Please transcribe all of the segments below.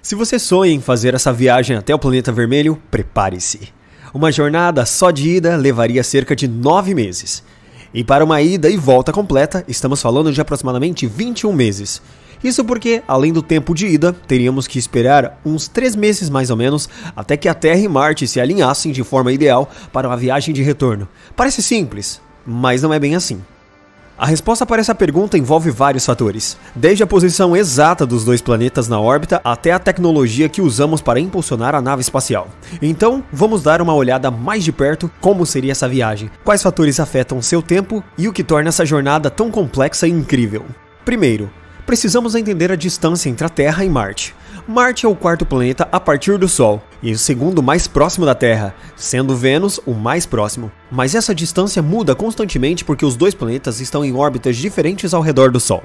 Se você sonha em fazer essa viagem até o planeta vermelho, prepare-se. Uma jornada só de ida levaria cerca de 9 meses. E para uma ida e volta completa, estamos falando de aproximadamente 21 meses. Isso porque, além do tempo de ida, teríamos que esperar uns 3 meses mais ou menos até que a Terra e Marte se alinhassem de forma ideal para uma viagem de retorno. Parece simples, mas não é bem assim. A resposta para essa pergunta envolve vários fatores, desde a posição exata dos dois planetas na órbita até a tecnologia que usamos para impulsionar a nave espacial. Então, vamos dar uma olhada mais de perto como seria essa viagem, quais fatores afetam seu tempo e o que torna essa jornada tão complexa e incrível. Primeiro, precisamos entender a distância entre a Terra e Marte. Marte é o quarto planeta a partir do Sol, e o segundo mais próximo da Terra, sendo Vênus o mais próximo. Mas essa distância muda constantemente porque os dois planetas estão em órbitas diferentes ao redor do Sol.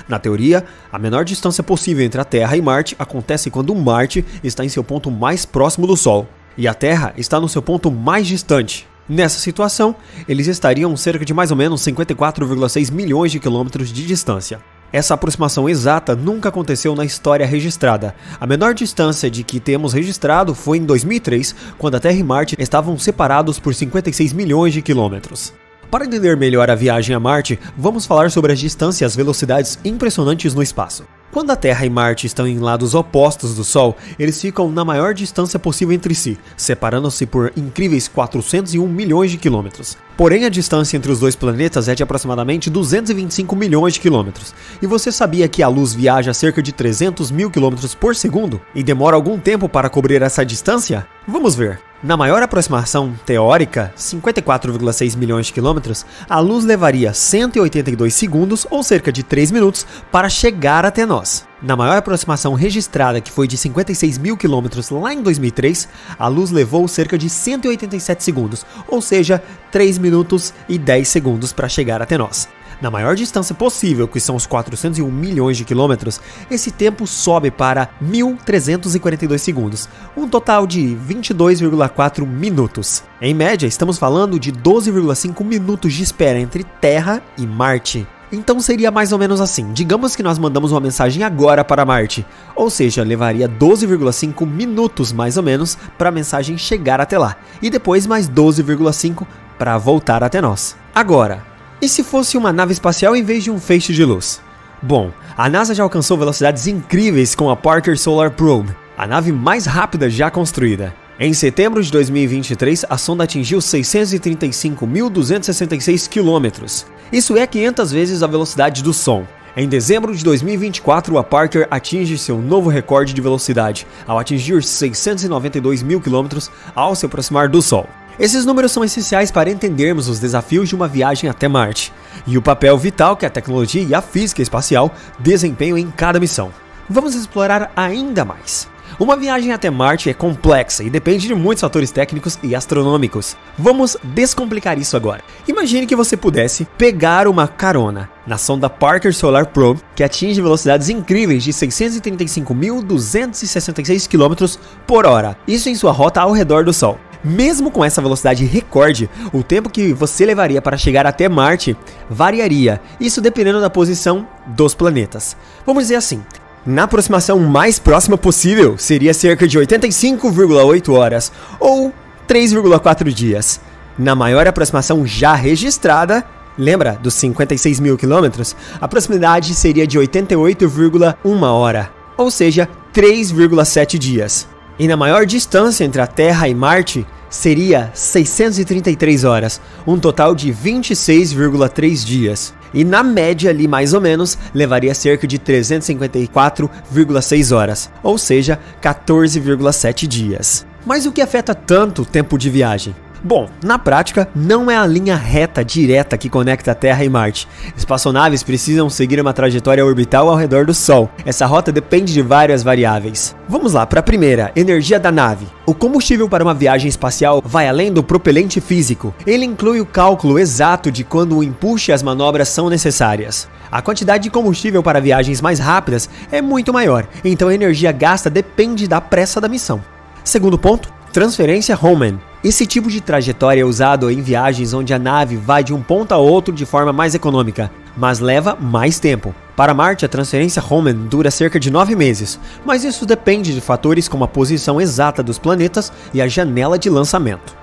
Na teoria, a menor distância possível entre a Terra e Marte acontece quando Marte está em seu ponto mais próximo do Sol, e a Terra está no seu ponto mais distante. Nessa situação, eles estariam cerca de mais ou menos 54,6 milhões de quilômetros de distância. Essa aproximação exata nunca aconteceu na história registrada. A menor distância de que temos registrado foi em 2003, quando a Terra e Marte estavam separados por 56 milhões de quilômetros. Para entender melhor a viagem a Marte, vamos falar sobre as distâncias e as velocidades impressionantes no espaço. Quando a Terra e Marte estão em lados opostos do Sol, eles ficam na maior distância possível entre si, separando-se por incríveis 401 milhões de quilômetros. Porém, a distância entre os dois planetas é de aproximadamente 225 milhões de quilômetros. E você sabia que a luz viaja a cerca de 300 mil quilômetros por segundo e demora algum tempo para cobrir essa distância? Vamos ver. Na maior aproximação teórica, 54,6 milhões de quilômetros, a luz levaria 182 segundos ou cerca de 3 minutos para chegar até nós. Na maior aproximação registrada, que foi de 56 mil quilômetros lá em 2003, a luz levou cerca de 187 segundos, ou seja, 3 minutos e 10 segundos para chegar até nós. Na maior distância possível, que são os 401 milhões de quilômetros, esse tempo sobe para 1.342 segundos, um total de 22,4 minutos. Em média, estamos falando de 12,5 minutos de espera entre Terra e Marte. Então seria mais ou menos assim, digamos que nós mandamos uma mensagem agora para Marte, ou seja, levaria 12,5 minutos mais ou menos para a mensagem chegar até lá, e depois mais 12,5 para voltar até nós. Agora, e se fosse uma nave espacial em vez de um feixe de luz? Bom, a NASA já alcançou velocidades incríveis com a Parker Solar Probe, a nave mais rápida já construída. Em setembro de 2023, a sonda atingiu 635.266 km. Isso é 500 vezes a velocidade do som. Em dezembro de 2024, a Parker atinge seu novo recorde de velocidade, ao atingir 692 mil km ao se aproximar do Sol. Esses números são essenciais para entendermos os desafios de uma viagem até Marte e o papel vital que a tecnologia e a física espacial desempenham em cada missão. Vamos explorar ainda mais. Uma viagem até Marte é complexa e depende de muitos fatores técnicos e astronômicos. Vamos descomplicar isso agora. Imagine que você pudesse pegar uma carona na sonda Parker Solar Probe, que atinge velocidades incríveis de 635.266 km por hora, isso em sua rota ao redor do Sol. Mesmo com essa velocidade recorde, o tempo que você levaria para chegar até Marte variaria, isso dependendo da posição dos planetas. Vamos dizer assim, na aproximação mais próxima possível seria cerca de 85,8 horas, ou 3,4 dias. Na maior aproximação já registrada, lembra dos 56 mil quilômetros? A proximidade seria de 88,1 hora, ou seja, 3,7 dias. E na maior distância entre a Terra e Marte seria 633 horas, um total de 26,3 dias. E na média ali mais ou menos levaria cerca de 354,6 horas, ou seja, 14,7 dias. Mas o que afeta tanto o tempo de viagem? Bom, na prática, não é a linha reta direta que conecta a Terra e Marte. Espaçonaves precisam seguir uma trajetória orbital ao redor do Sol. Essa rota depende de várias variáveis. Vamos lá para a primeira, energia da nave. O combustível para uma viagem espacial vai além do propelente físico. Ele inclui o cálculo exato de quando o empuxo e as manobras são necessárias. A quantidade de combustível para viagens mais rápidas é muito maior, então a energia gasta depende da pressa da missão. Segundo ponto, transferência Hohmann. Esse tipo de trajetória é usado em viagens onde a nave vai de um ponto a outro de forma mais econômica. mas leva mais tempo. Para Marte, a transferência Hohmann dura cerca de 9 meses, mas isso depende de fatores como a posição exata dos planetas e a janela de lançamento.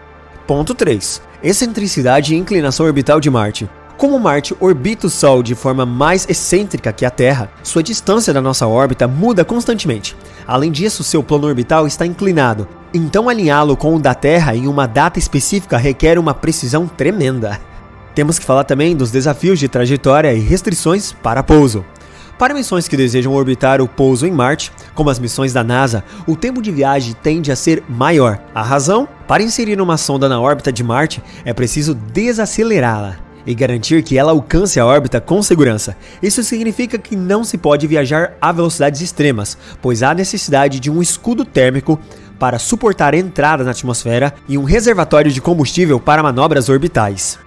Ponto 3. Excentricidade e inclinação orbital de Marte. Como Marte orbita o Sol de forma mais excêntrica que a Terra, sua distância da nossa órbita muda constantemente. Além disso, seu plano orbital está inclinado, então alinhá-lo com o da Terra em uma data específica requer uma precisão tremenda. Temos que falar também dos desafios de trajetória e restrições para pouso. Para missões que desejam orbitar o pouso em Marte, como as missões da NASA, o tempo de viagem tende a ser maior. A razão? Para inserir uma sonda na órbita de Marte, é preciso desacelerá-la e garantir que ela alcance a órbita com segurança. Isso significa que não se pode viajar a velocidades extremas, pois há necessidade de um escudo térmico para suportar a entrada na atmosfera e um reservatório de combustível para manobras orbitais.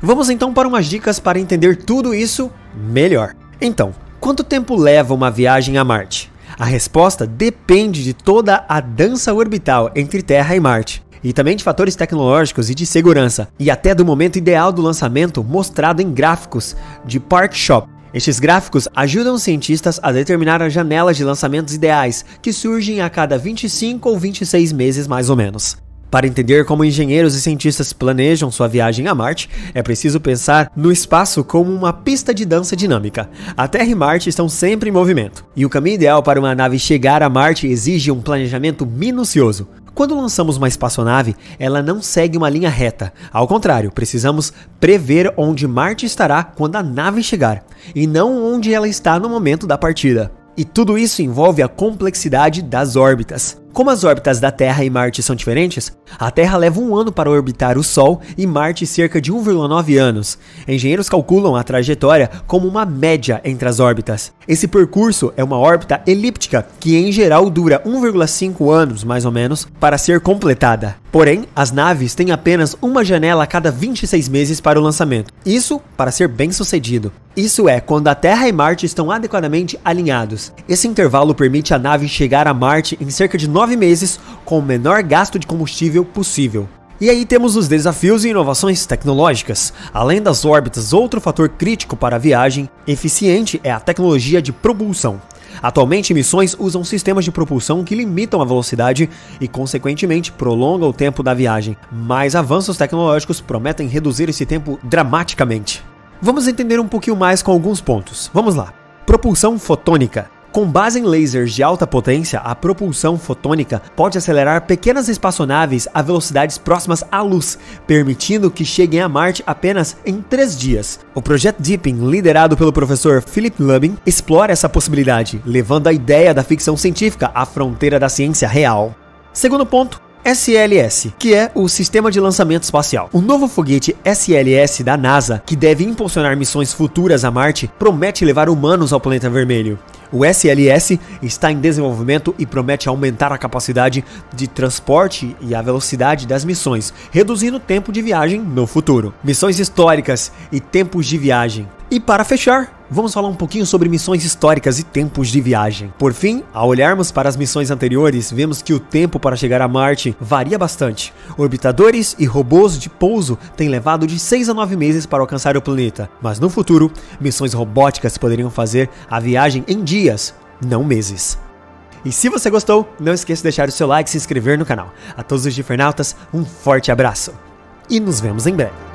Vamos então para umas dicas para entender tudo isso melhor. Então, quanto tempo leva uma viagem a Marte? A resposta depende de toda a dança orbital entre Terra e Marte, e também de fatores tecnológicos e de segurança, e até do momento ideal do lançamento mostrado em gráficos de ParkShop. Estes gráficos ajudam os cientistas a determinar as janelas de lançamentos ideais, que surgem a cada 25 ou 26 meses mais ou menos. Para entender como engenheiros e cientistas planejam sua viagem a Marte, é preciso pensar no espaço como uma pista de dança dinâmica. A Terra e Marte estão sempre em movimento, e o caminho ideal para uma nave chegar a Marte exige um planejamento minucioso. Quando lançamos uma espaçonave, ela não segue uma linha reta. Ao contrário, precisamos prever onde Marte estará quando a nave chegar, e não onde ela está no momento da partida. E tudo isso envolve a complexidade das órbitas. Como as órbitas da Terra e Marte são diferentes, a Terra leva 1 ano para orbitar o Sol e Marte cerca de 1,9 anos. Engenheiros calculam a trajetória como uma média entre as órbitas. Esse percurso é uma órbita elíptica que em geral dura 1,5 anos, mais ou menos, para ser completada. Porém, as naves têm apenas uma janela a cada 26 meses para o lançamento. Isso para ser bem sucedido. Isso é quando a Terra e Marte estão adequadamente alinhados. Esse intervalo permite a nave chegar a Marte em cerca de 9 meses com o menor gasto de combustível possível. E aí temos os desafios e inovações tecnológicas. Além das órbitas, outro fator crítico para a viagem eficiente é a tecnologia de propulsão. Atualmente, missões usam sistemas de propulsão que limitam a velocidade e, consequentemente, prolongam o tempo da viagem. Mas avanços tecnológicos prometem reduzir esse tempo dramaticamente. Vamos entender um pouquinho mais com alguns pontos. Vamos lá. Propulsão fotônica. Com base em lasers de alta potência, a propulsão fotônica pode acelerar pequenas espaçonaves a velocidades próximas à luz, permitindo que cheguem a Marte apenas em 3 dias. O projeto Deepin, liderado pelo professor Philip Lubin, explora essa possibilidade, levando a ideia da ficção científica à fronteira da ciência real. Segundo ponto, SLS, que é o Sistema de Lançamento Espacial. O novo foguete SLS da NASA, que deve impulsionar missões futuras a Marte, promete levar humanos ao planeta vermelho. O SLS está em desenvolvimento e promete aumentar a capacidade de transporte e a velocidade das missões, reduzindo o tempo de viagem no futuro. Missões históricas e tempos de viagem. E para fechar, vamos falar um pouquinho sobre missões históricas e tempos de viagem. Por fim, ao olharmos para as missões anteriores, vemos que o tempo para chegar a Marte varia bastante. Orbitadores e robôs de pouso têm levado de 6 a 9 meses para alcançar o planeta, mas no futuro, missões robóticas poderiam fazer a viagem em dias, não meses. E se você gostou, não esqueça de deixar o seu like e se inscrever no canal. A todos os Gifernautas, um forte abraço e nos vemos em breve.